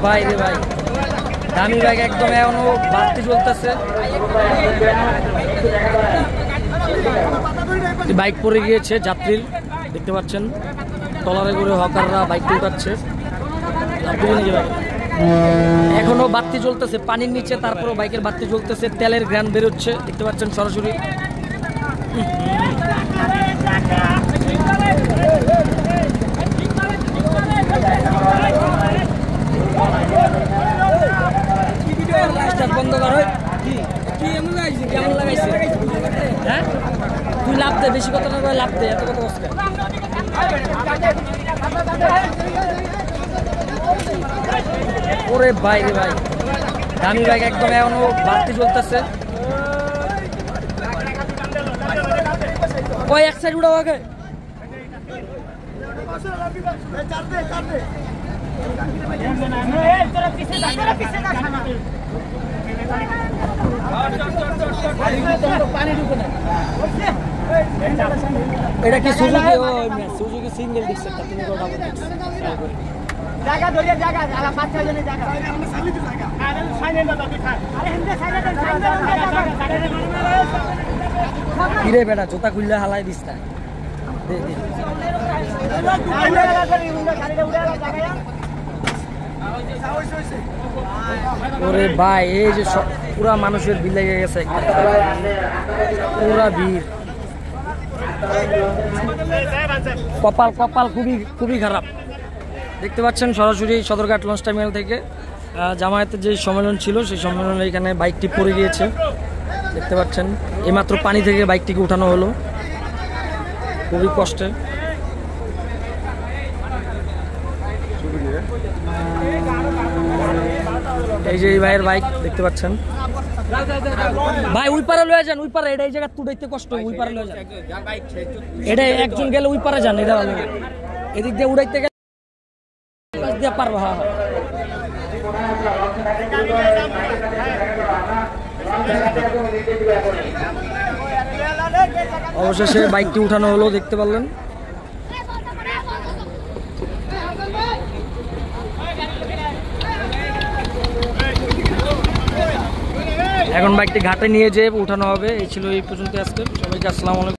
ভাই রে ভাই, দামি বাইক একদম এখনো বাড়তি চলতেছে। বাইক পড়ে গিয়েছে যাত্রীর, দেখতে পাচ্ছেন ট্রলারে করে হকাররা বাইক উঠাচ্ছে। এখনো বাতি জ্বলতেছে পানির নিচে, তারপরও বাইকের বাতি জ্বলতেছে, তেলের ঘ্রাণ বেরোচ্ছে, দেখতে পাচ্ছেন সরাসরি। বন্ধ কর, কেমন লাগাইছে? হ্যাঁ তুই লাভ দে, বেশি কথা না করে লাভ দে, এত কথা বসতে। ওরে ভাই রে ভাই, দামি বাইক একদম এখনো বাড়তি চলতেছে। ওই এক সাইড উড়াও আগে। এটা কি সুজুকি? সুজুকি সিঙ্গেল ডিস্ক একটা, তুমি ডাবল ডিস্ক। জায়গা ধরে জায়গা আলা 5-6 জনের জায়গা আমরা সাইলেন্ট জায়গা আরে সাইলেন্ট দাও বিখান আরে হিন্দে সাইলেন্ট কি রে বেটা, জুতা খুললে হালাই দিস না। দে দে ওরে ভাই, এই যে পুরা মানুষের ভিড় লেগে গেছে, পুরা ভিড়। কপাল কপাল খুবই খুবই খারাপ। দেখতে পাচ্ছেন সরাসরি সদরঘাট লঞ্চ টার্মিনাল থেকে জামায়াতের যে সম্মেলন ছিল, সেই সম্মেলনে এখানে বাইকটি পড়ে গিয়েছে। দেখতে পাচ্ছেন এইমাত্র পানি থেকে বাইকটিকে উঠানো হলো, খুবই কষ্টে। এই যে এই ভাইয়ের বাইক দেখতে পাচ্ছেন। ভাই ওই পারে লয়ে যান, ওই পারে, এটা এই জায়গা তুড়াইতে কষ্ট, ওই পারে লয়ে যান। এটা একজন গেলে ওই পারে যান, এটা ভালো। এদিক দিয়ে উড়াইতে গেলে দিয়ে পারবো। হ্যাঁ অবশেষে বাইকটি উঠানো হলো, দেখতে পারলেন। এখন বাইকটি ঘাটে নিয়ে যেয়ে উঠানো হবে। এই ছিল এই পর্যন্ত আজকে। সবাইকে আসসালামু আলাইকুম।